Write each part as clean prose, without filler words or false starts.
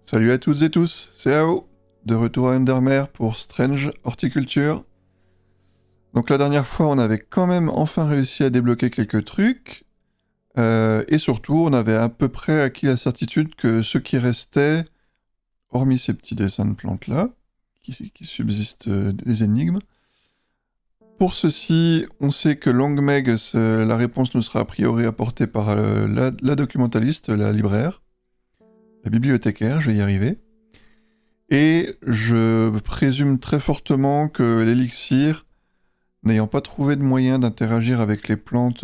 Salut à toutes et tous, c'est AO, de retour à Undermere pour Strange Horticulture. Donc la dernière fois, on avait quand même enfin réussi à débloquer quelques trucs, et surtout, on avait à peu près acquis la certitude que ce qui restait, hormis ces petits dessins de plantes-là, qui subsistent des énigmes, pour ceci, on sait que Longmeg, la réponse nous sera a priori apportée par la documentaliste, la libraire, la bibliothécaire, je vais y arriver. Et je présume très fortement que l'élixir, n'ayant pas trouvé de moyen d'interagir avec les plantes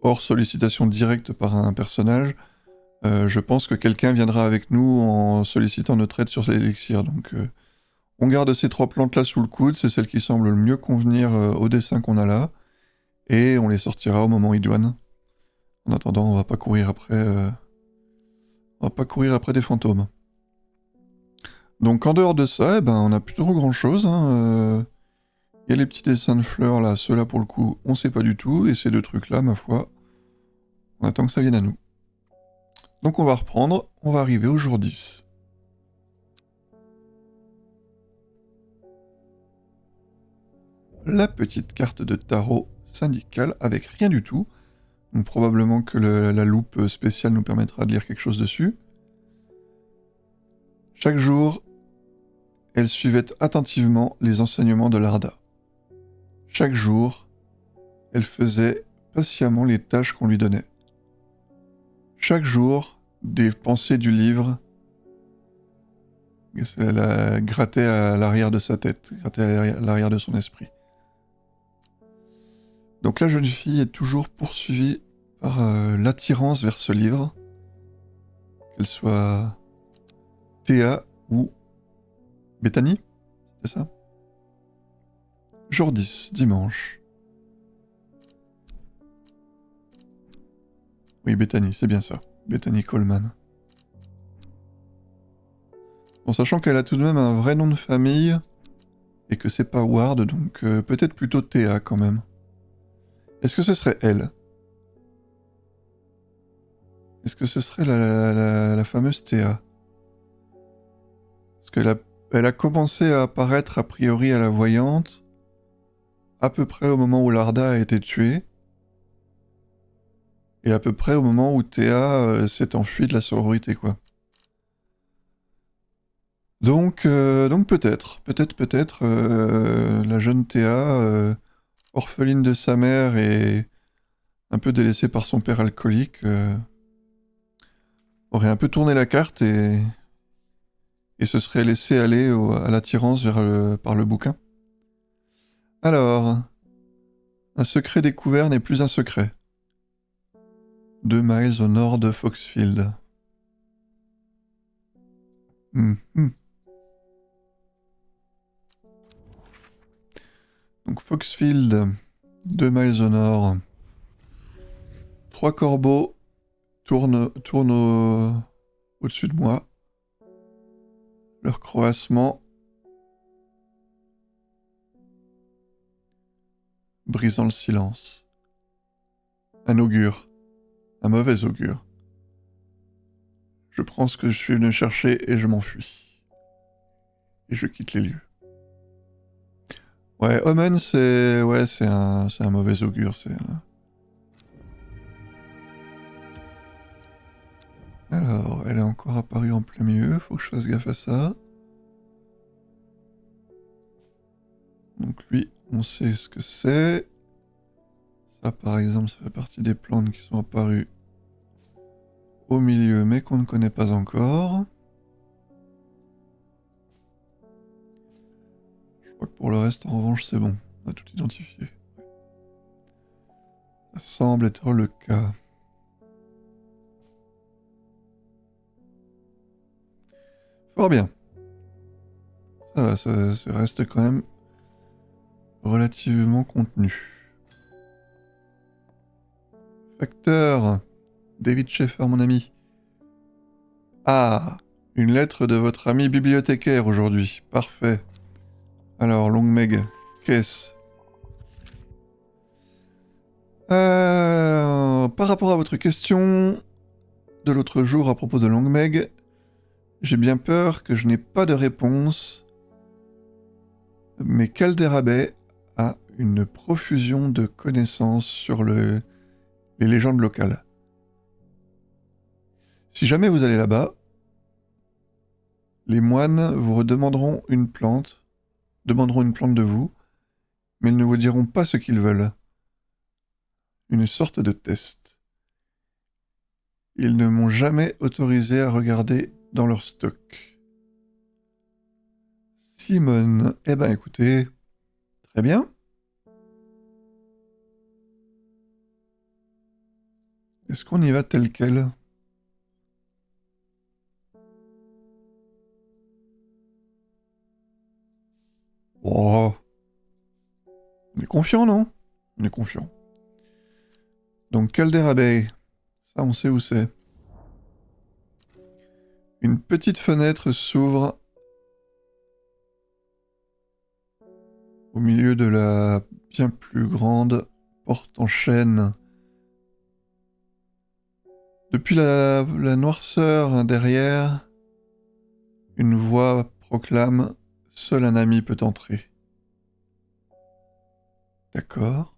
hors sollicitation directe par un personnage, je pense que quelqu'un viendra avec nous en sollicitant notre aide sur l'élixir. Donc on garde ces trois plantes-là sous le coude, c'est celles qui semblent le mieux convenir au dessin qu'on a là, et on les sortira au moment idoine. En attendant, on va pas courir après des fantômes. Donc en dehors de ça, on a plus trop grand chose. Il y a les petits dessins de fleurs là, ceux-là pour le coup, on sait pas du tout, et ces deux trucs-là, ma foi, on attend que ça vienne à nous. Donc on va reprendre, on va arriver au jour 10. La petite carte de tarot syndicale avec rien du tout. Donc probablement que la loupe spéciale nous permettra de lire quelque chose dessus. Chaque jour, elle suivait attentivement les enseignements de Larda. Chaque jour, elle faisait patiemment les tâches qu'on lui donnait. Chaque jour, des pensées du livre la grattait à l'arrière de sa tête, grattait à l'arrière de son esprit. Donc la jeune fille est toujours poursuivie par l'attirance vers ce livre, qu'elle soit Théa ou Bethany, c'est ça? Jour 10, dimanche. Oui, Bethany, c'est bien ça. Bethany Coleman. En sachant qu'elle a tout de même un vrai nom de famille, et que c'est pas Ward, donc peut-être plutôt Théa quand même. Est-ce que ce serait elle? Est-ce que ce serait la fameuse Théa? Parce qu'elle a commencé à apparaître a priori à la voyante, à peu près au moment où Larda a été tuée, et à peu près au moment où Théa s'est enfuie de la sororité, quoi. Donc peut-être, la jeune Théa, orpheline de sa mère et un peu délaissée par son père alcoolique, aurait un peu tourné la carte et se serait laissée aller à l'attirance par le bouquin. Alors, un secret découvert n'est plus un secret. 2 miles au nord de Foxfield. Donc Foxfield, 2 miles au nord. 3 corbeaux tournent au-dessus de moi. Leur croassement brisant le silence. Un augure. Un mauvais augure. Je prends ce que je suis venu chercher et je m'enfuis. Et je quitte les lieux. Ouais, Omen, c'est un mauvais augure. Alors, elle est encore apparue en plein milieu. Faut que je fasse gaffe à ça. Donc lui, on sait ce que c'est. Ça, par exemple, ça fait partie des plantes qui sont apparues au milieu, mais qu'on ne connaît pas encore. Je crois que pour le reste, en revanche, c'est bon. On a tout identifié. Ça semble être le cas. Fort bien. Ça va, ça reste quand même relativement contenu. Facteur, David Schaeffer, mon ami. Ah, une lettre de votre ami bibliothécaire aujourd'hui. Parfait. Alors, Longmeg, qu'est-ce? Par rapport à votre question de l'autre jour à propos de Longmeg, J'ai bien peur que je n'ai pas de réponse, mais Caldera Bay a une profusion de connaissances sur les légendes locales. Si jamais vous allez là-bas, les moines vous demanderont une plante de vous, mais ils ne vous diront pas ce qu'ils veulent. Une sorte de test. Ils ne m'ont jamais autorisé à regarder dans leur stock. Simone, eh ben écoutez, très bien. Est-ce qu'on y va tel quel? Oh, on est confiant, non? On est confiant. Donc Caldera Bay, ça on sait où c'est. Une petite fenêtre s'ouvre au milieu de la bien plus grande porte en chêne. Depuis la noirceur derrière, une voix proclame « Seul un ami peut entrer ». D'accord.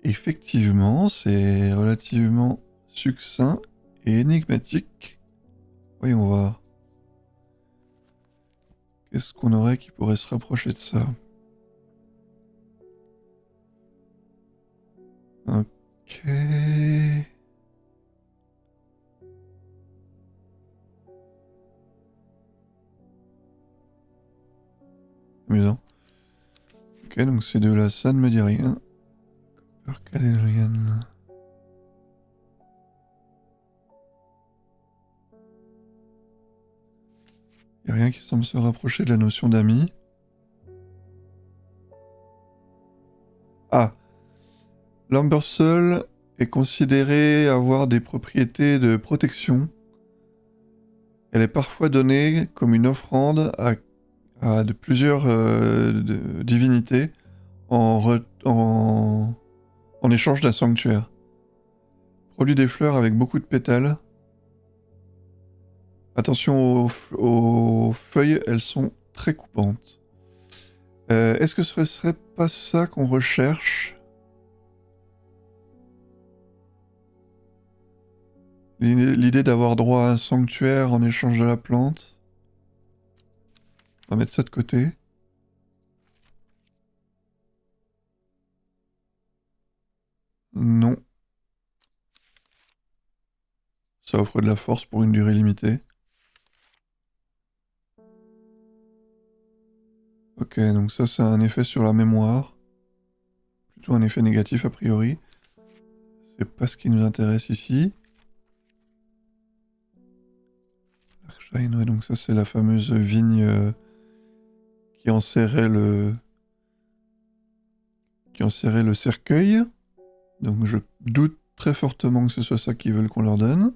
Effectivement, c'est relativement succinct et énigmatique. Voyons voir. Qu'est-ce qu'on aurait qui pourrait se rapprocher de ça? Ok. Amusant. Ok, donc ces deux-là, ça ne me dit rien. Copper Il n'y a rien qui semble se rapprocher de la notion d'ami. Ah, l'Ambersol est considérée avoir des propriétés de protection. Elle est parfois donnée comme une offrande à de plusieurs divinités en échange d'un sanctuaire. Produit des fleurs avec beaucoup de pétales. Attention aux feuilles, elles sont très coupantes. Est-ce que ce serait pas ça qu'on recherche? L'idée d'avoir droit à un sanctuaire en échange de la plante. On va mettre ça de côté. Non. Ça offre de la force pour une durée limitée. Ok, donc ça c'est un effet sur la mémoire. Plutôt un effet négatif a priori. C'est pas ce qui nous intéresse ici. Arcshine, ouais, donc ça c'est la fameuse vigne qui enserrait le cercueil. Donc je doute très fortement que ce soit ça qu'ils veulent qu'on leur donne.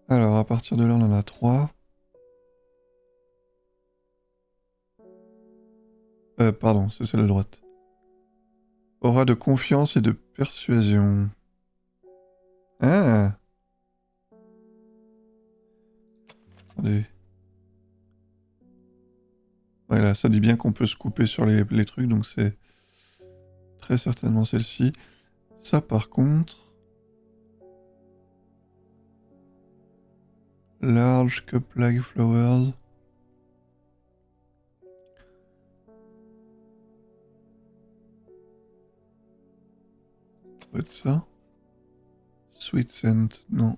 Alors à partir de là on en a 3. Pardon, c'est celle de droite. Aura de confiance et de persuasion. Ah. Attendez. Voilà, ça dit bien qu'on peut se couper sur les trucs, donc c'est très certainement celle-ci. Ça par contre... Large cup-like flowers. Ça doit être ça. Sweet scent, non.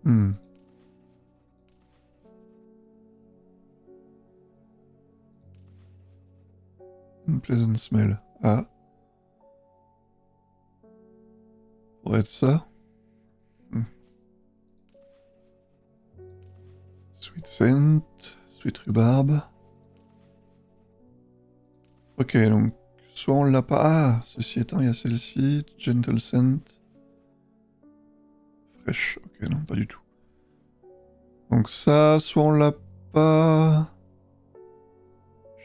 Hmm. Unpleasant smell. Ah. Pourrait être ça. Hmm. Sweet scent. Sweet rhubarbe. Ok, donc soit on l'a pas. Ah, ceci étant, il y a celle-ci. Gentle scent. Fresh. Ok, non, pas du tout. Donc ça, soit on l'a pas.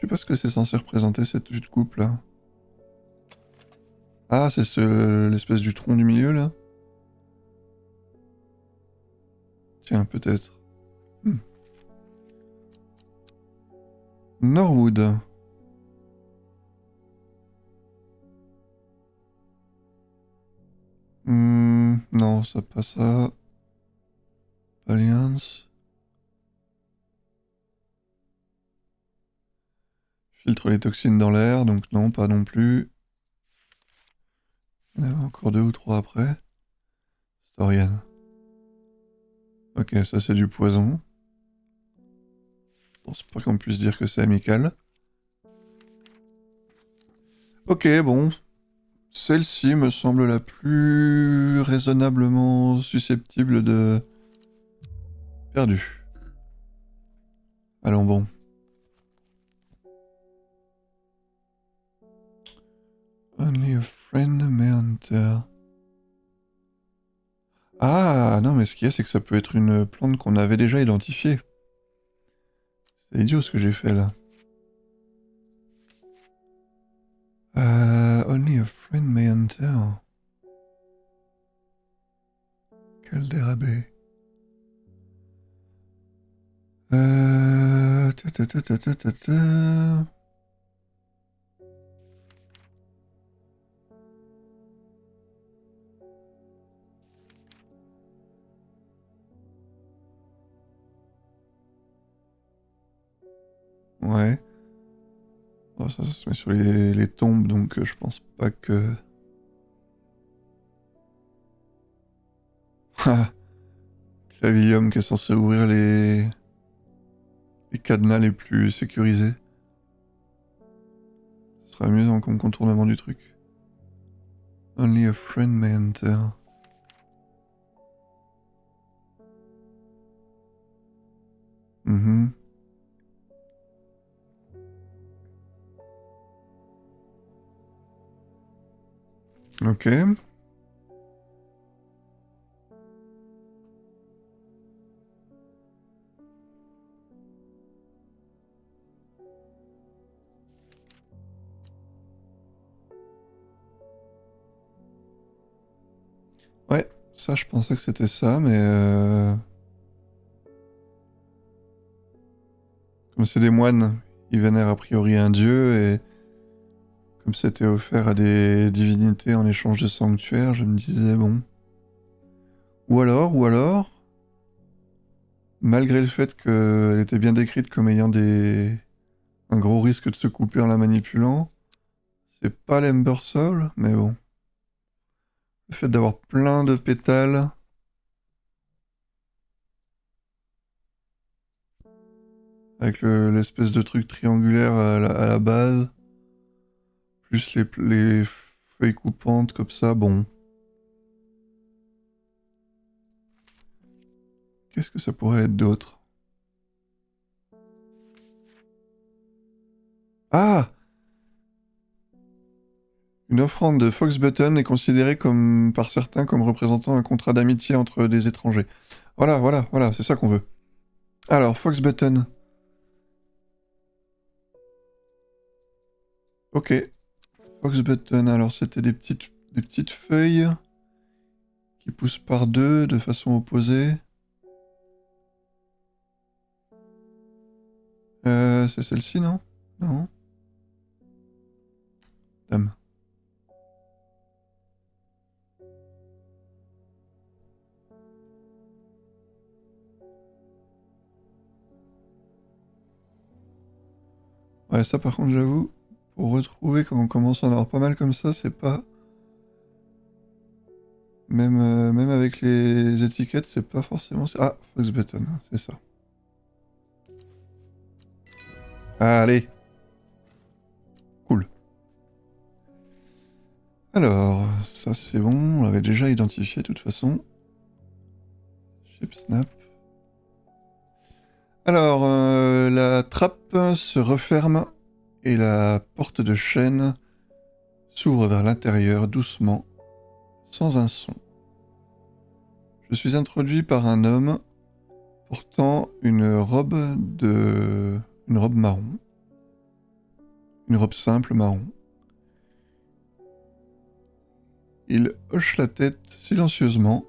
Je sais pas ce que c'est censé représenter cette vue de coupe là. Ah, c'est l'espèce du tronc du milieu là. Tiens, peut-être. Norwood. Non, ça pas ça. Alliance. Filtre les toxines dans l'air, donc non, pas non plus. Il y en avait encore 2 ou 3 après. Storian. Ok, ça c'est du poison. Bon, c'est pas qu'on puisse dire que c'est amical. Ok, bon. Celle-ci me semble la plus raisonnablement susceptible de... Perdu. Allons bon. Only a friend may enter. Ah, non, mais ce qu'il y a, c'est que ça peut être une plante qu'on avait déjà identifiée. C'est idiot ce que j'ai fait là. Only a friend may enter. Quel dérabé. Ta. Ouais. Bon, ça se met sur les tombes, donc je pense pas que... Ah, Clavilium qui est censé ouvrir les cadenas les plus sécurisés. Ce sera mieux comme contournement du truc. Only a friend may enter. Mhm. Ok. Ouais, ça je pensais que c'était ça, mais... Comme c'est des moines, ils vénèrent a priori un dieu, et comme c'était offert à des divinités en échange de sanctuaires, je me disais, bon... Ou alors, malgré le fait qu'elle était bien décrite comme ayant un gros risque de se couper en la manipulant, c'est pas l'Ember Soul, mais bon. Le fait d'avoir plein de pétales, avec l'espèce de truc triangulaire à la base, plus les feuilles coupantes comme ça, bon. Qu'est-ce que ça pourrait être d'autre? Ah! Une offrande de Fox Button est considérée comme, par certains comme représentant un contrat d'amitié entre des étrangers. Voilà, c'est ça qu'on veut. Alors, Fox Button. Ok. Fox Button, alors c'était des petites feuilles qui poussent par deux de façon opposée. C'est celle-ci, non? Non. Dame. Ouais, ça par contre, j'avoue, pour retrouver quand on commence à en avoir pas mal comme ça, c'est pas... Même avec les étiquettes, c'est pas forcément... Ah, Fox Button, c'est ça. Ah, allez, cool. Alors, ça c'est bon, on l'avait déjà identifié de toute façon. Ship Snap. Alors, la trappe se referme et la porte de chêne s'ouvre vers l'intérieur doucement, sans un son. Je suis introduit par un homme portant une robe marron. une robe simple marron. Il hoche la tête silencieusement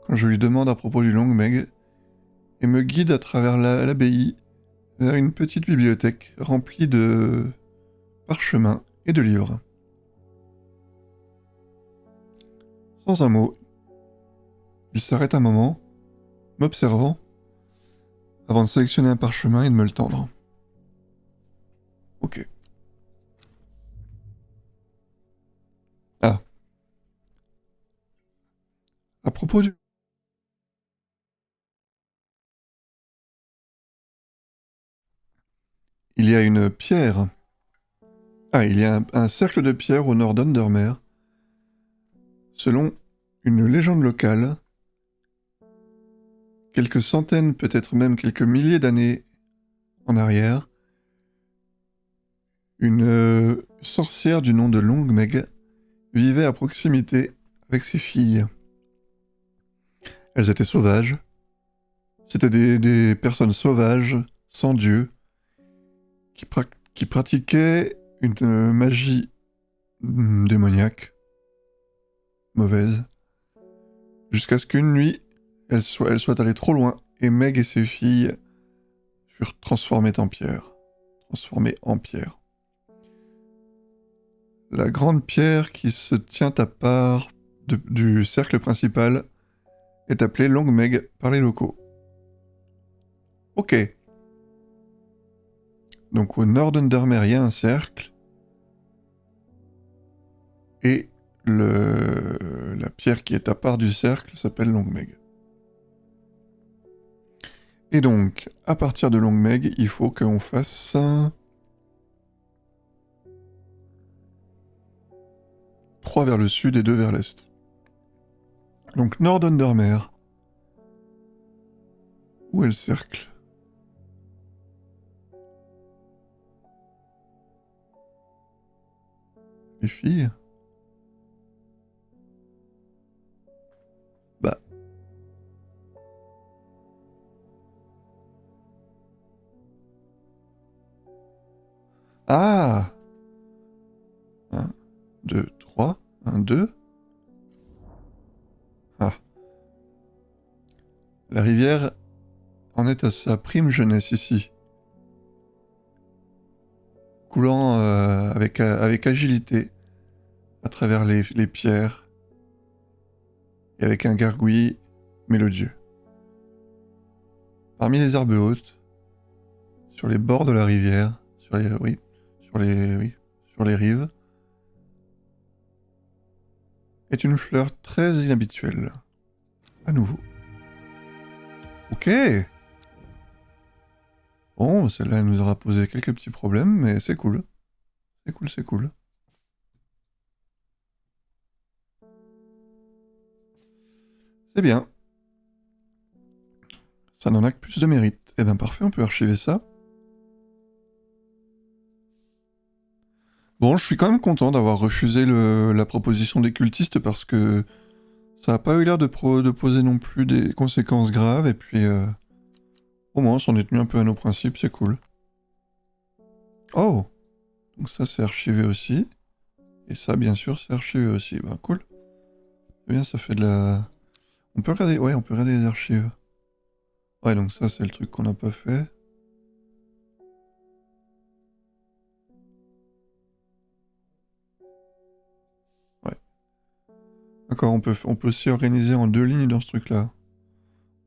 quand je lui demande à propos du Long Meg et me guide à travers l'abbaye vers une petite bibliothèque remplie de parchemins et de livres. Sans un mot, il s'arrête un moment, m'observant, avant de sélectionner un parchemin et de me le tendre. Ok. Ah. À propos du... Il y a une pierre. Ah, il y a un cercle de pierre au nord d'Undermere. Selon une légende locale, quelques centaines, peut-être même quelques milliers d'années en arrière, une sorcière du nom de Long Meg vivait à proximité avec ses filles. Elles étaient sauvages. C'était des personnes sauvages, sans Dieu, qui pratiquaient une magie démoniaque, mauvaise, jusqu'à ce qu'une nuit, elles soient allées trop loin et Meg et ses filles furent transformées en pierre. La grande pierre qui se tient à part du cercle principal est appelée Long Meg par les locaux. Ok. Donc au nord d'Undermere, il y a un cercle. Et la pierre qui est à part du cercle s'appelle Long Meg. Et donc, à partir de Long Meg, il faut qu'on fasse 3 vers le sud et 2 vers l'est. Donc nord d'Undermere. Où est le cercle? Les filles? Bah. Ah! 1, 2, 3. 1, 2. Ah. La rivière en est à sa prime jeunesse ici. Coulant avec agilité à travers les pierres et avec un gargouillis mélodieux. Parmi les herbes hautes, sur les bords de la rivière, sur les rives, est une fleur très inhabituelle. À nouveau. Ok. Bon, celle-là, elle nous aura posé quelques petits problèmes, mais c'est cool. C'est cool. C'est bien. Ça n'en a que plus de mérite. Eh ben parfait, on peut archiver ça. Bon, je suis quand même content d'avoir refusé la proposition des cultistes parce que ça n'a pas eu l'air de poser non plus des conséquences graves, et puis au moins on s'en est tenu un peu à nos principes, c'est cool. Oh! Donc ça c'est archivé aussi. Et ça bien sûr c'est archivé aussi. Bah cool. C'est bien, ça fait de la... On peut regarder, ouais, on peut regarder les archives. Ouais, donc ça c'est le truc qu'on n'a pas fait. Ouais. D'accord, on peut s'y organiser en 2 lignes dans ce truc-là.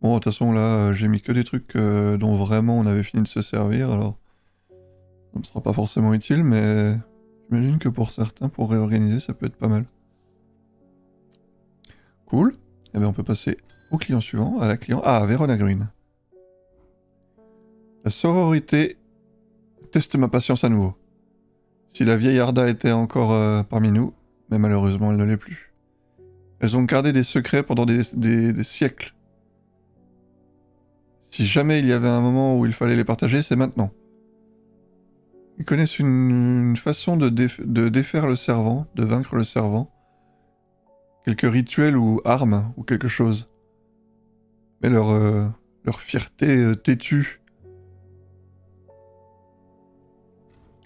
Bon, de toute façon là, j'ai mis que des trucs dont vraiment on avait fini de se servir, alors ça ne sera pas forcément utile, mais j'imagine que pour certains, pour réorganiser, ça peut être pas mal. Cool. Et bien on peut passer au client suivant, à la client... Ah, Verona Green. La sororité teste ma patience à nouveau. Si la vieille Arda était encore parmi nous, mais malheureusement elle ne l'est plus. Elles ont gardé des secrets pendant des siècles. Si jamais il y avait un moment où il fallait les partager, c'est maintenant. Ils connaissent une façon de défaire le servant, de vaincre le servant. Quelques rituels ou armes ou quelque chose. Mais leur fierté têtue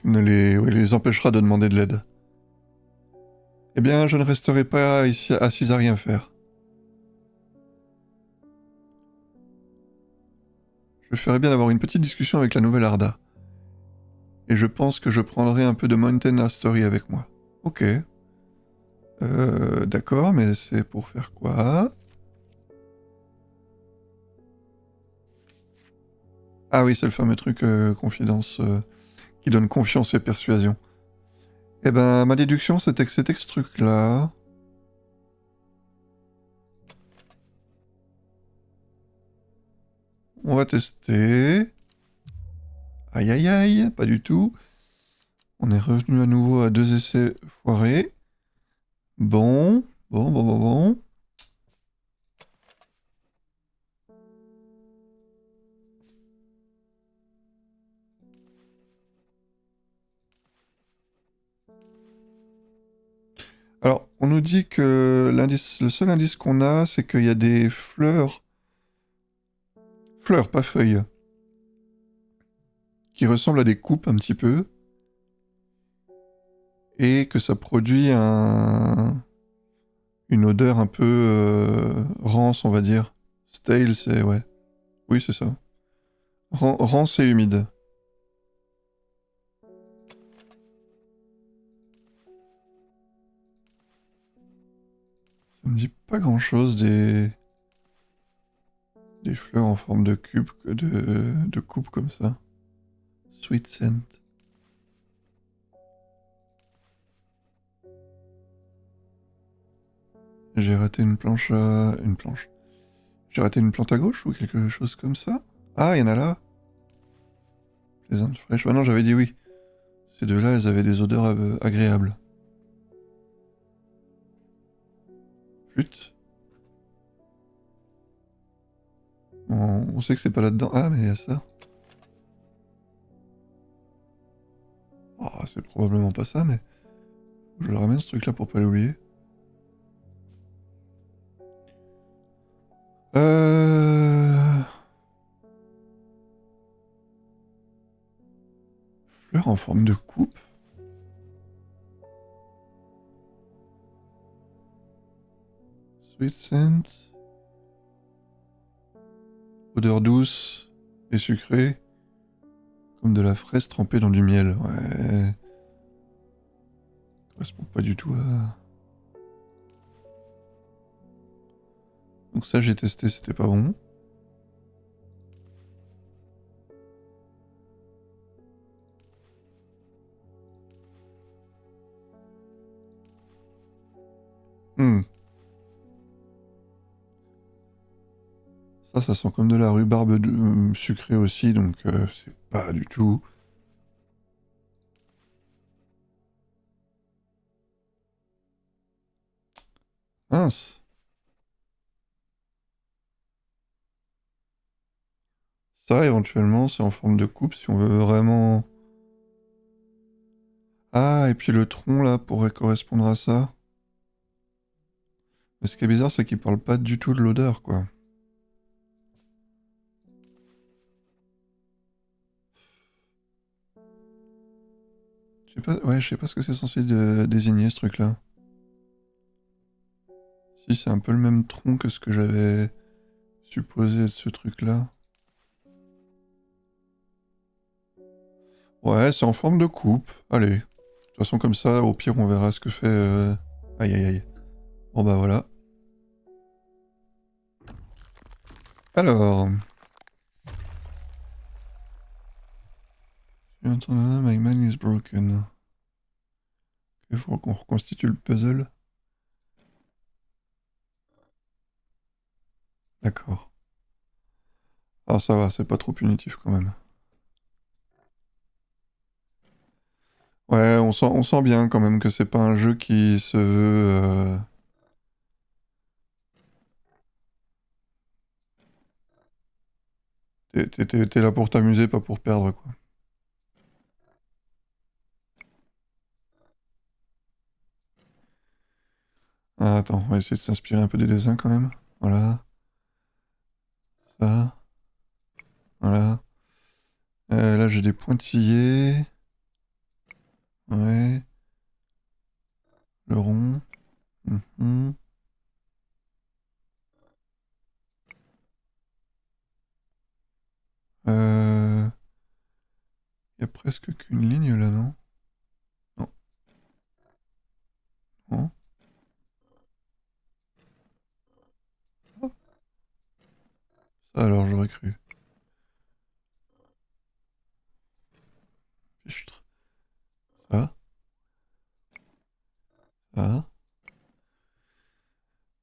les empêchera de demander de l'aide. Eh bien, je ne resterai pas ici assise à rien faire. Je ferais bien d'avoir une petite discussion avec la nouvelle Arda. Et je pense que je prendrai un peu de Mountain Story avec moi. Ok. D'accord, mais c'est pour faire quoi? Ah oui, c'est le fameux truc confidence qui donne confiance et persuasion. Eh ben, ma déduction, c'était que c'était ce truc-là. On va tester. Aïe aïe aïe, pas du tout. On est revenu à nouveau à 2 essais foirés. Bon. Alors, on nous dit que le seul indice qu'on a, c'est qu'il y a des fleurs. Fleurs, pas feuilles. Qui ressemblent à des coupes un petit peu. Et que ça produit une odeur un peu rance, on va dire. Stale, c'est... ouais. Oui, c'est ça. Rance et humide. Ça me dit pas grand-chose des fleurs en forme de cube, de coupe comme ça. Sweet scent. J'ai raté une planche à... Une planche. J'ai raté une plante à gauche ou quelque chose comme ça? Ah, il y en a là. Pleasant Fresh. Ah non, j'avais dit oui. Ces deux-là, elles avaient des odeurs agréables. Flûte. On sait que c'est pas là-dedans. Ah, mais il y a ça. Oh, c'est probablement pas ça, mais... Je le ramène ce truc-là pour pas l'oublier. Euh... Fleur en forme de coupe. Sweet scent. Odeur douce et sucrée. Comme de la fraise trempée dans du miel. Ouais. Ça correspond pas du tout à... Donc ça, j'ai testé, c'était pas bon. Hmm. Ça sent comme de la rhubarbe sucrée aussi, donc c'est pas du tout... Mince. Ça, éventuellement, c'est en forme de coupe si on veut vraiment... Ah, et puis le tronc, là, pourrait correspondre à ça. Mais ce qui est bizarre, c'est qu'il parle pas du tout de l'odeur, quoi. Je sais pas... Ouais, je sais pas ce que c'est censé désigner, ce truc-là. Si, c'est un peu le même tronc que ce que j'avais supposé être ce truc-là. Ouais, c'est en forme de coupe. Allez. De toute façon, comme ça, au pire, on verra ce que fait... Aïe, aïe, aïe. Bon, bah voilà. Alors... My mind is broken. Il faut qu'on reconstitue le puzzle. D'accord. Alors ça va, c'est pas trop punitif quand même. Ouais, on sent bien quand même que c'est pas un jeu qui se veut... T'es là pour t'amuser, pas pour perdre, quoi. Ah, attends, on va essayer de s'inspirer un peu des dessins quand même. Voilà, ça, voilà. Là, j'ai des pointillés. Ouais. Le rond. Mhm. Euh... Y a presque qu'une ligne là, non? Non. Non. Ah, ça alors, j'aurais cru. Fichtre. Ça. Ça.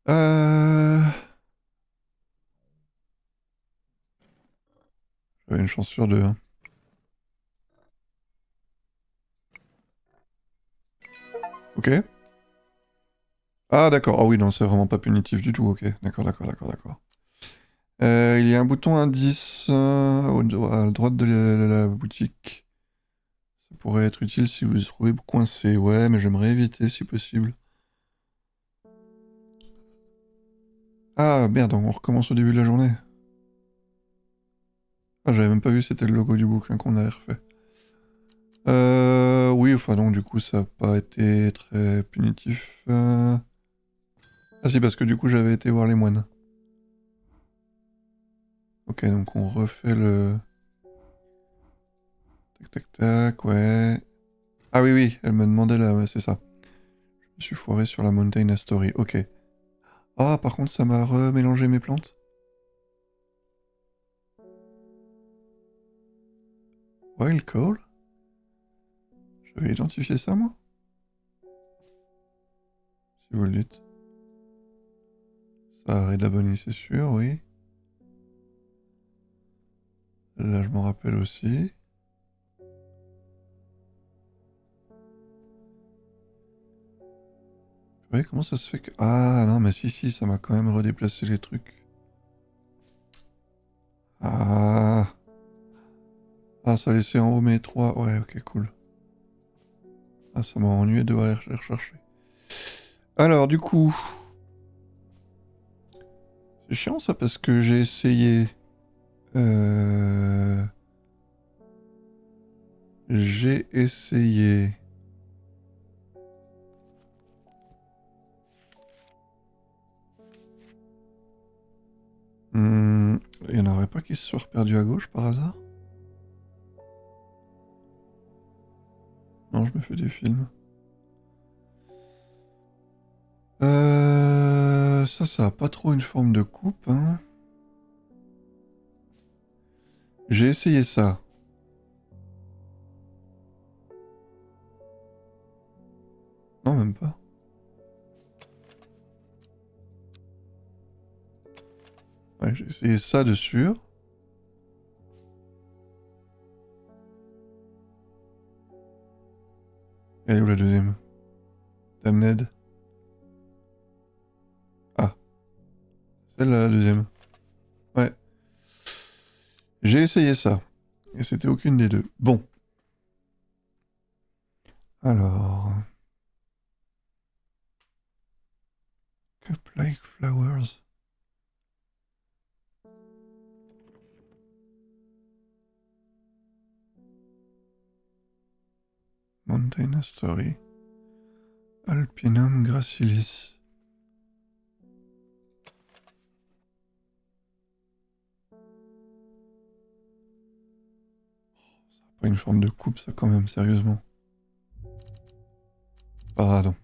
Euh... J'avais une chance sur deux, hein. Ok. Ah d'accord. Ah oui, non, c'est vraiment pas punitif du tout. Ok. D'accord, d'accord, d'accord, d'accord. Il y a un bouton indice à droite de la boutique. Ça pourrait être utile si vous vous trouvez coincé. Ouais, mais j'aimerais éviter si possible. Ah merde, on recommence au début de la journée. Ah, j'avais même pas vu, c'était le logo du bouquin qu'on avait refait. Oui, enfin donc du coup ça n'a pas été très punitif. Ah si, parce que du coup j'avais été voir les moines. Ok, donc on refait le... Tac tac tac, ouais. Ah oui, oui, elle me demandait là, ouais, c'est ça. Je me suis foiré sur la Mountain Story, ok. Ah, par contre ça m'a remélangé mes plantes. Wild Call? J'avais identifié ça moi? Si vous le dites. Ça arrête d'abonner, c'est sûr, oui. Là je m'en rappelle aussi. Oui, comment ça se fait que... Ah non, mais si, si, ça m'a quand même redéplacé les trucs. Ah... Ah, ça laissait en haut mes trois. Ouais, ok, cool. Ah, ça m'a ennuyé de devoir aller les rechercher. Alors, du coup... C'est chiant ça parce que j'ai essayé... Euh... J'ai essayé... Il y en aurait pas qui se soient perdus à gauche par hasard? Non, je me fais des films. Ça a pas trop une forme de coupe, hein. J'ai essayé ça. Non, même pas. Ouais, j'ai essayé ça dessus. Elle est où la deuxième? Damned. Ah, celle-là, la deuxième. Ouais. J'ai essayé ça. Et c'était aucune des deux. Bon. Alors... Cup Like Flowers. Mountain Story. Alpinum gracilis. Pas une forme de coupe, ça, quand même, sérieusement. Pardon.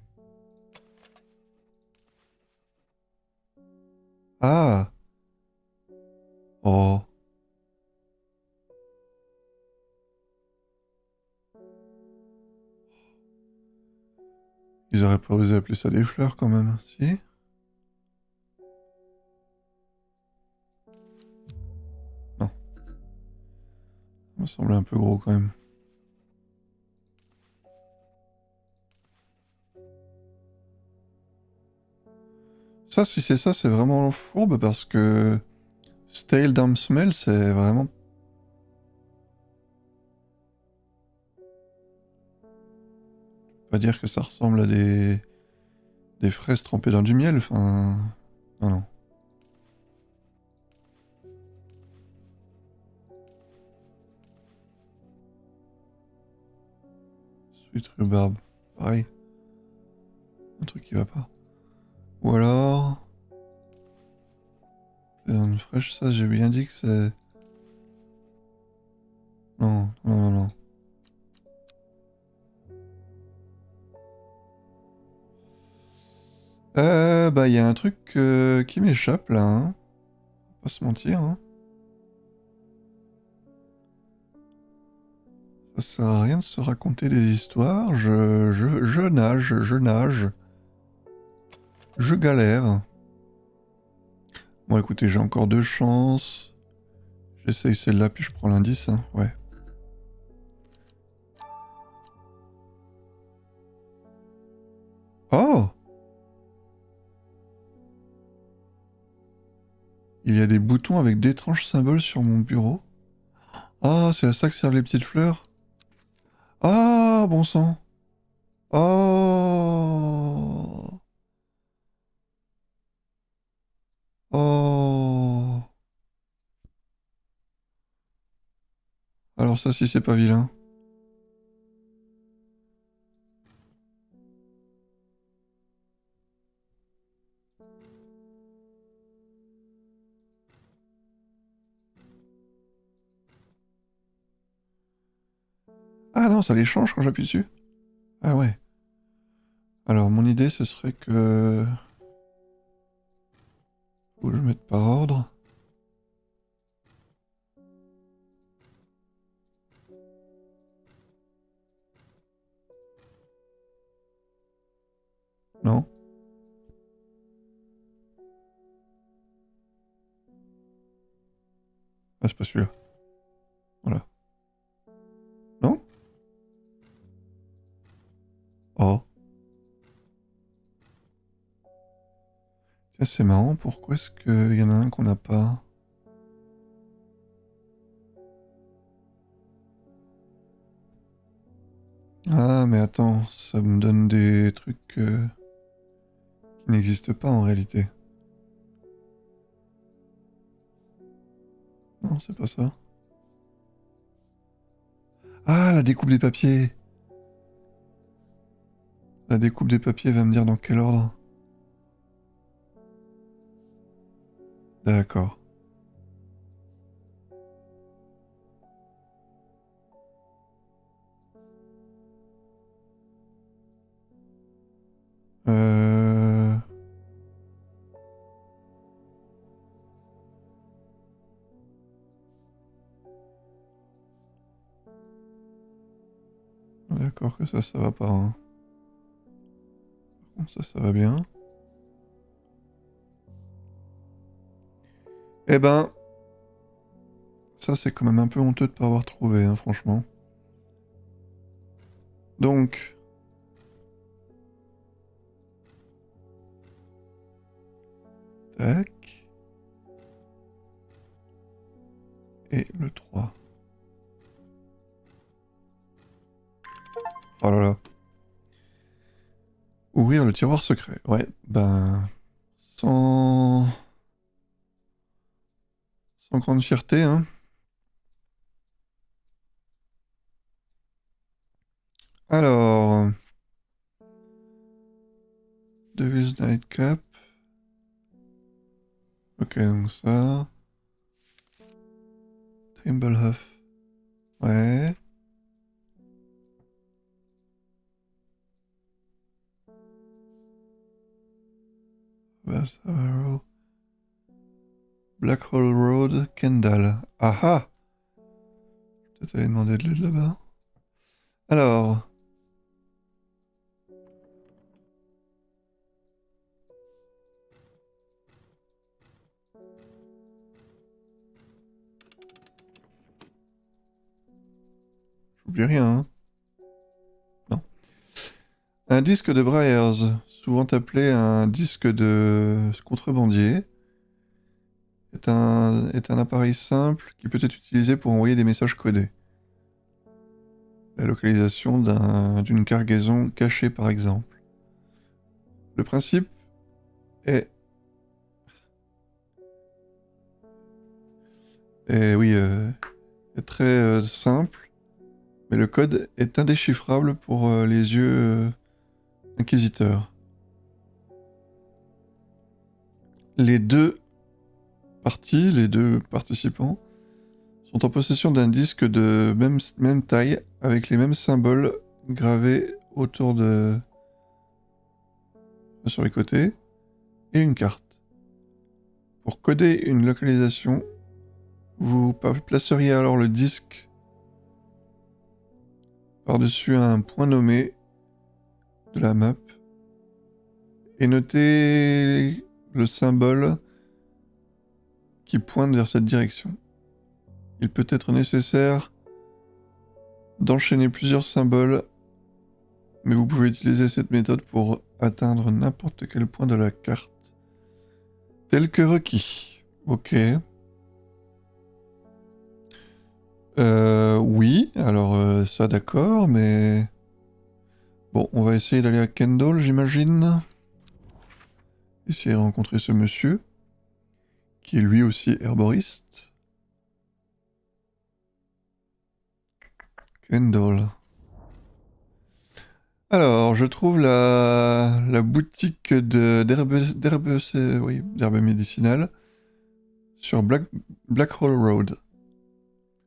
Ah! Oh. Ils auraient pas osé appeler ça des fleurs, quand même. Si? Non. Ça me semblait un peu gros, quand même. Ça, si c'est ça, c'est vraiment fourbe, parce que... Stale Damn Smell, c'est vraiment... Pas dire que ça ressemble à des fraises trempées dans du miel, enfin... Non, non. Sweet rhubarbe. Pareil. Un truc qui va pas. Ou alors... Une fraîche, ça j'ai bien dit que c'est... Non, non, non, non. Bah il y a un truc qui m'échappe là, hein. Pas se mentir, hein. Ça sert à rien de se raconter des histoires. Je nage, je nage. Je galère. Bon écoutez, j'ai encore 2 chances. J'essaye celle-là, puis je prends l'indice, hein. Ouais. Oh! Il y a des boutons avec d'étranges symboles sur mon bureau. Ah, c'est à ça que servent les petites fleurs. Ah, bon sang. Oh. Oh. Alors ça, si c'est pas vilain. Ah non, ça les change quand j'appuie dessus. Ah ouais. Alors, mon idée, ce serait que... Faut que je mette par ordre. Non. Ah, c'est pas celui-là. Voilà. Non? Oh. Tiens, c'est marrant. Pourquoi est-ce qu'il y en a un qu'on n'a pas? Ah, mais attends. Ça me donne des trucs qui n'existent pas en réalité. Non, c'est pas ça. Ah, la découpe des papiers. La découpe des papiers va me dire dans quel ordre. D'accord. Euh... D'accord que ça va pas, hein. Bon, ça va bien. Eh ben, ça c'est quand même un peu honteux de pas avoir trouvé, hein, franchement. Donc, tac. Et le 3. Oh là là. Ouvrir le tiroir secret. Ouais, ben... Sans... Sans grande fierté, hein. Alors... Devil's Nightcap. Ok, donc ça... Timblehuff. Ouais. Arrow. Black Hole Road, Kendall. Ah ah! Peut-être aller demander de l'aide là-bas. Alors... J'oublie rien, hein. Non. Un disque de Briars, souvent appelé un disque de contrebandier, est un appareil simple qui peut être utilisé pour envoyer des messages codés. La localisation d'une cargaison cachée, par exemple. Le principe est, est oui, est très simple. Mais le code est indéchiffrable pour les yeux inquisiteurs. Les deux parties, les deux participants, sont en possession d'un disque de même taille, avec les mêmes symboles gravés autour de... sur les côtés, et une carte. Pour coder une localisation, vous placeriez alors le disque par-dessus un point nommé de la map et notez le symbole qui pointe vers cette direction. Il peut être nécessaire d'enchaîner plusieurs symboles, mais vous pouvez utiliser cette méthode pour atteindre n'importe quel point de la carte, tel que requis. Ok. Oui, alors ça d'accord, mais... Bon, on va essayer d'aller à Kendall, j'imagine. Essayer de rencontrer ce monsieur, qui est lui aussi herboriste. Kendall. Alors, je trouve la boutique d'herbes médicinales sur Blackhole Road.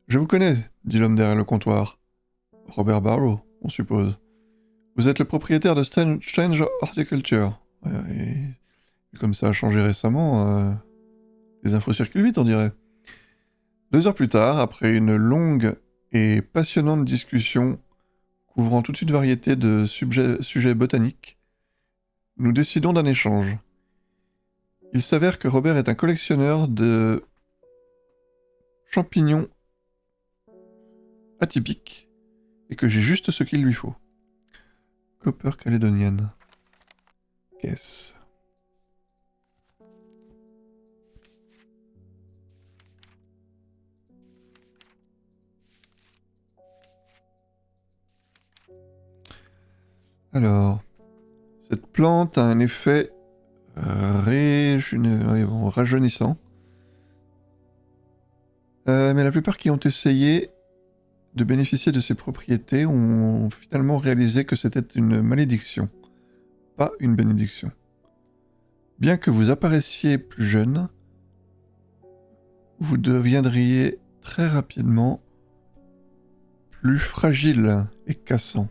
Je vous connais, dit l'homme derrière le comptoir. Robert Barrow, on suppose. Vous êtes le propriétaire de Strange Horticulture. Et comme ça a changé récemment, les infos circulent vite, on dirait. 2 heures plus tard, après une longue et passionnante discussion couvrant toute une variété de sujets botaniques, nous décidons d'un échange. Il s'avère que Robert est un collectionneur de champignons atypiques et que j'ai juste ce qu'il lui faut. Copper calédonienne. Qu'est-ce ? Alors, cette plante a un effet rajeunissant. Mais la plupart qui ont essayé de bénéficier de ses propriétés ont finalement réalisé que c'était une malédiction, pas une bénédiction. Bien que vous apparaissiez plus jeune, vous deviendriez très rapidement plus fragile et cassant.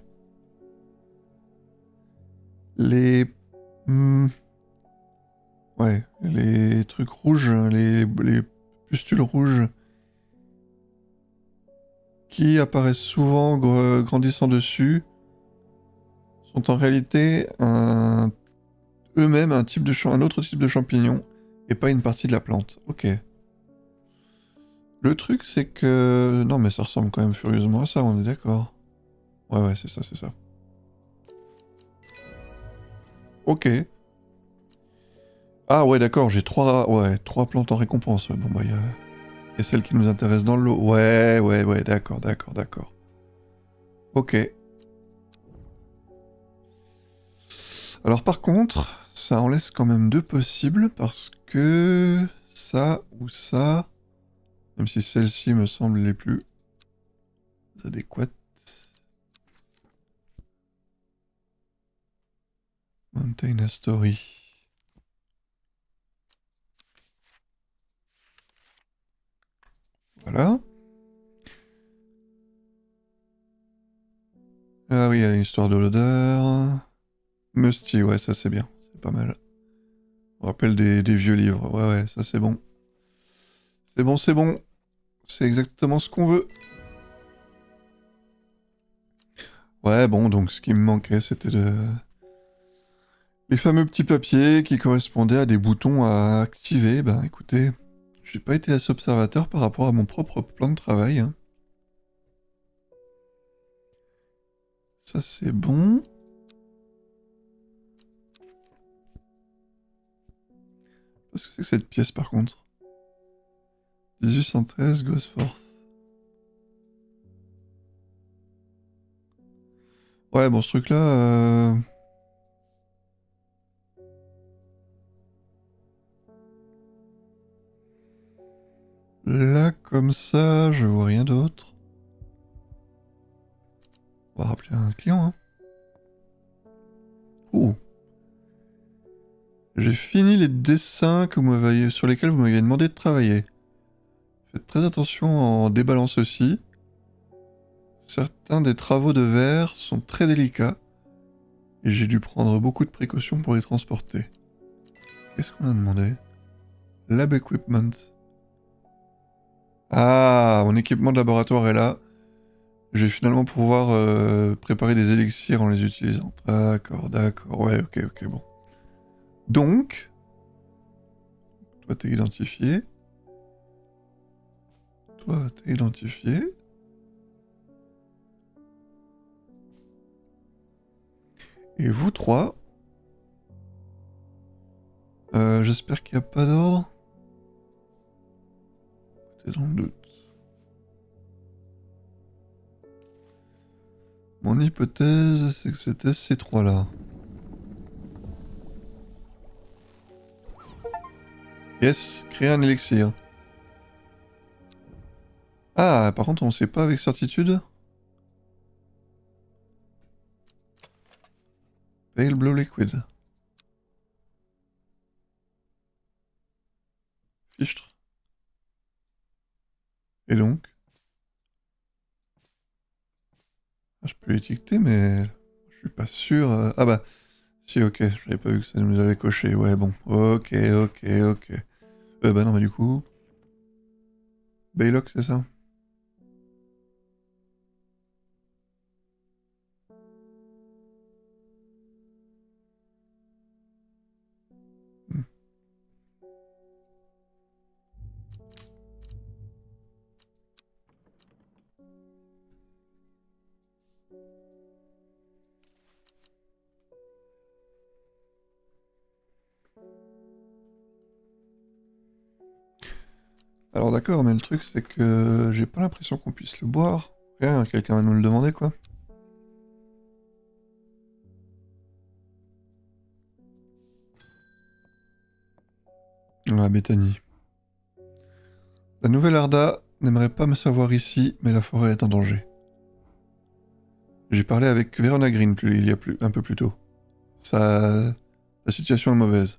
Les... les trucs rouges, les pustules rouges qui apparaissent souvent grandissant dessus sont en réalité eux-mêmes un autre type de champignon et pas une partie de la plante. Ok. Le truc c'est que... Non mais ça ressemble quand même furieusement à ça, on est d'accord. Ouais, c'est ça, c'est ça. Ok. Ah ouais, d'accord, j'ai trois plantes en récompense. Bon bah, il y a celle qui nous intéresse dans le lot. Ouais, d'accord. Ok. Alors par contre, ça en laisse quand même 2 possibles parce que ça ou ça, même si celle-ci me semble les plus adéquates. Mountain Story. Voilà. Ah oui, il y a une histoire de l'odeur. Musty, ouais, ça c'est bien. C'est pas mal. On rappelle des vieux livres. Ouais, ça c'est bon. C'est bon. C'est exactement ce qu'on veut. Ouais, bon, donc ce qui me manquait, c'était les fameux petits papiers qui correspondaient à des boutons à activer. Ben écoutez, j'ai pas été assez observateur par rapport à mon propre plan de travail. Hein. Ça c'est bon. Qu'est-ce que c'est que cette pièce par contre 1813 Gosforth. Ouais, bon, ce truc-là... Là, comme ça, je vois rien d'autre. On va rappeler un client, hein. Oh. J'ai fini les dessins sur lesquels vous m'aviez demandé de travailler. Faites très attention en déballant ceci. Certains des travaux de verre sont très délicats et j'ai dû prendre beaucoup de précautions pour les transporter. Qu'est-ce qu'on a demandé? Lab Equipment. Ah, mon équipement de laboratoire est là. Je vais finalement pouvoir préparer des élixirs en les utilisant. D'accord, d'accord. Ouais, ok, ok, bon. Donc, toi t'es identifié. Toi t'es identifié. Et vous trois, j'espère qu'il n'y a pas d'ordre. T'es dans le doute. Mon hypothèse, c'est que c'était ces trois-là. Yes, créer un élixir. Ah, par contre, on sait pas avec certitude. Pale Blue Liquid. Fichtre. Et donc je peux l'étiqueter, mais je suis pas sûr. Ah bah, si, ok, j'avais pas vu que ça nous avait coché. Ouais, bon, ok, ok, ok. Bah non, mais du coup... Baylock, c'est ça? Hmm. Alors d'accord, mais le truc c'est que j'ai pas l'impression qu'on puisse le boire. Rien, quelqu'un va nous le demander, quoi. Ah, Bethany. La nouvelle Arda n'aimerait pas me savoir ici, mais la forêt est en danger. J'ai parlé avec Verona Green un peu plus tôt. Ça... La situation est mauvaise.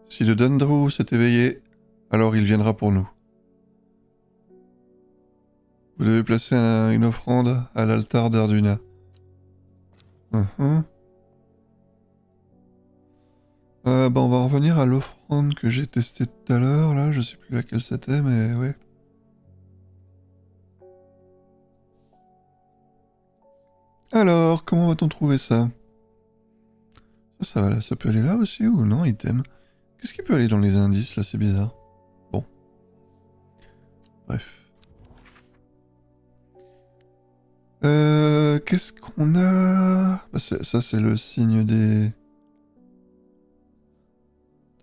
Si le Dundrew s'est éveillé, alors il viendra pour nous. Vous devez placer une offrande à l'altar d'Arduna. Bah on va revenir à l'offrande que j'ai testée tout à l'heure, là, je sais plus laquelle c'était, mais ouais. Alors, comment va-t-on trouver ça? Ça peut aller là aussi ou non, item? Qu'est-ce qui peut aller dans les indices, là, c'est bizarre. Bon. Bref. Qu'est-ce qu'on a? Bah, ça, c'est le signe des...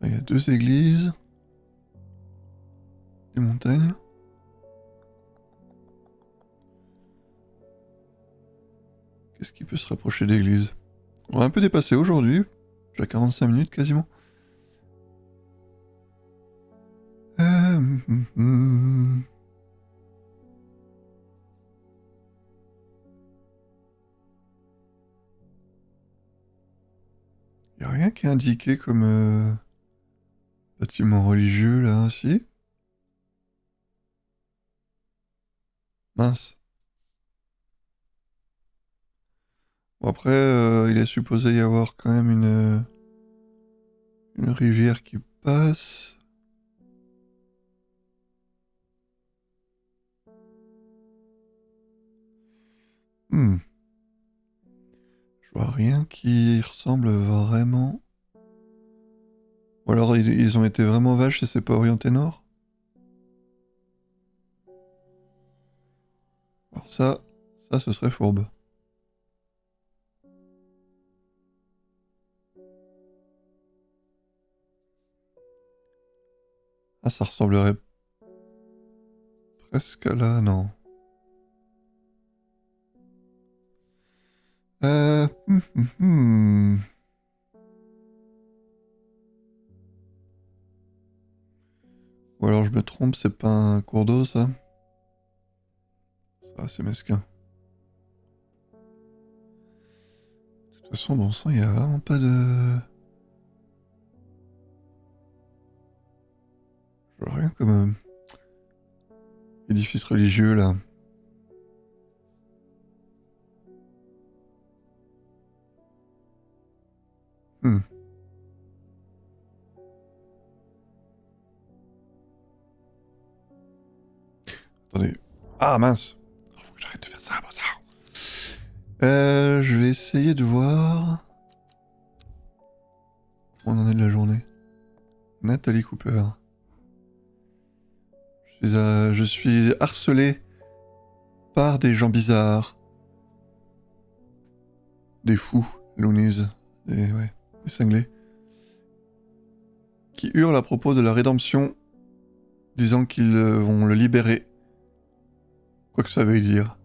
Il y a deux églises. Des montagnes. Qu'est-ce qui peut se rapprocher d'église? On va un peu dépasser aujourd'hui. J'ai 45 minutes quasiment. Hum, hum. Y a rien qui est indiqué comme bâtiment religieux là, si? Mince. Bon après, il est supposé y avoir quand même une rivière qui passe. Hmm. Je vois rien qui ressemble vraiment. Ou alors ils ont été vraiment vaches et c'est pas orienté nord. Alors ça ce serait fourbe. Ah, ça ressemblerait presque à là, non. Hmm. Ou alors je me trompe, c'est pas un cours d'eau ça? Ça, c'est mesquin. toute façon, bon sang, il n'y a vraiment pas de... Je vois rien comme édifice religieux, là. Hmm. Attendez. Ah, mince. Faut que j'arrête de faire ça, bon sang. Je vais essayer de voir... Où on en est de la journée. Nathalie Cooper. Je suis harcelé par des gens bizarres. Des fous, loonies, des cinglés. Qui hurlent à propos de la rédemption, disant qu'ils vont le libérer. Quoi que ça veuille dire.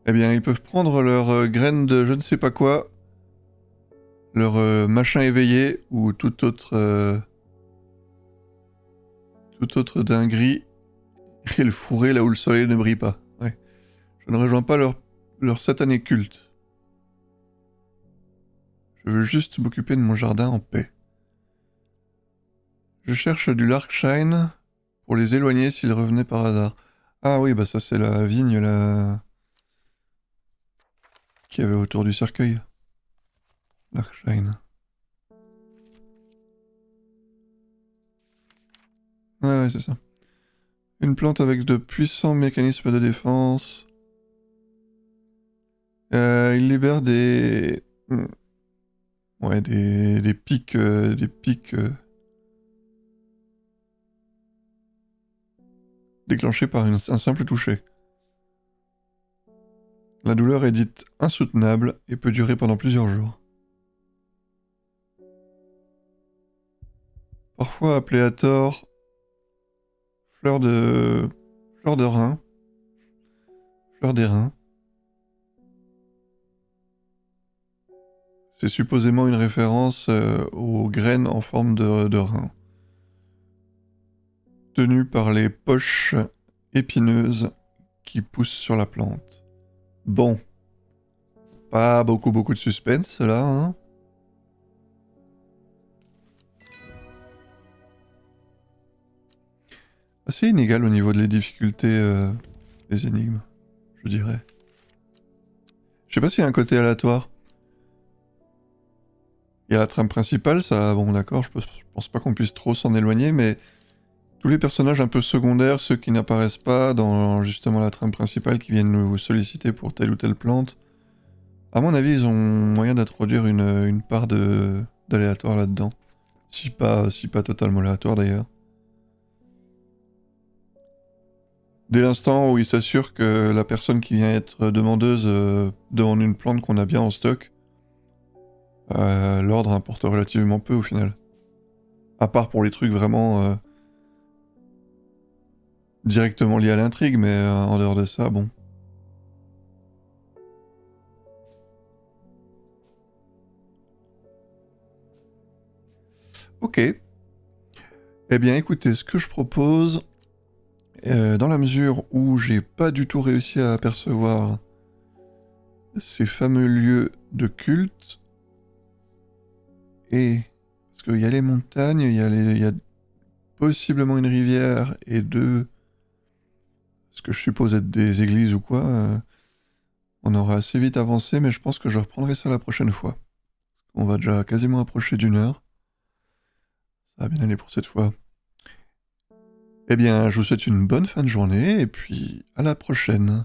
Eh bien, ils peuvent prendre leur graine de je ne sais pas quoi, leur machin éveillé, ou toute autre dinguerie, et le fourrer là où le soleil ne brille pas. Ouais. Je ne rejoins pas leur satané culte. Je veux juste m'occuper de mon jardin en paix. Je cherche du Larkshine pour les éloigner s'ils revenaient par hasard. Ah oui, bah ça c'est la vigne là qu'il y avait autour du cercueil. Larkshine. Ouais, c'est ça. Une plante avec de puissants mécanismes de défense. Il libère des... Ouais, des pics... déclenchés par un simple toucher. La douleur est dite insoutenable et peut durer pendant plusieurs jours. Parfois appelée à tort fleur de rein, fleur des reins. C'est supposément une référence aux graines en forme de rein, tenues par les poches épineuses qui poussent sur la plante. Bon, pas beaucoup de suspense là, hein. Assez inégal au niveau de les difficultés des énigmes, je dirais. Je sais pas s'il y a un côté aléatoire. Il y a la trame principale, ça, bon d'accord, je pense pas qu'on puisse trop s'en éloigner, mais tous les personnages un peu secondaires, ceux qui n'apparaissent pas dans justement la trame principale, qui viennent nous solliciter pour telle ou telle plante, à mon avis, ils ont moyen d'introduire une part d'aléatoire là-dedans. Si pas totalement aléatoire d'ailleurs. Dès l'instant où il s'assure que la personne qui vient être demandeuse demande une plante qu'on a bien en stock, l'ordre importe relativement peu au final. À part pour les trucs vraiment directement liés à l'intrigue, mais en dehors de ça, bon. Ok. Eh bien écoutez, ce que je propose, dans la mesure où j'ai pas du tout réussi à apercevoir ces fameux lieux de culte, et parce qu'il y a les montagnes, il y a possiblement une rivière et ce que je suppose être des églises ou quoi, on aura assez vite avancé, mais je pense que je reprendrai ça la prochaine fois. On va déjà quasiment approcher d'1 heure. Ça va bien aller pour cette fois. Eh bien, je vous souhaite une bonne fin de journée et puis à la prochaine.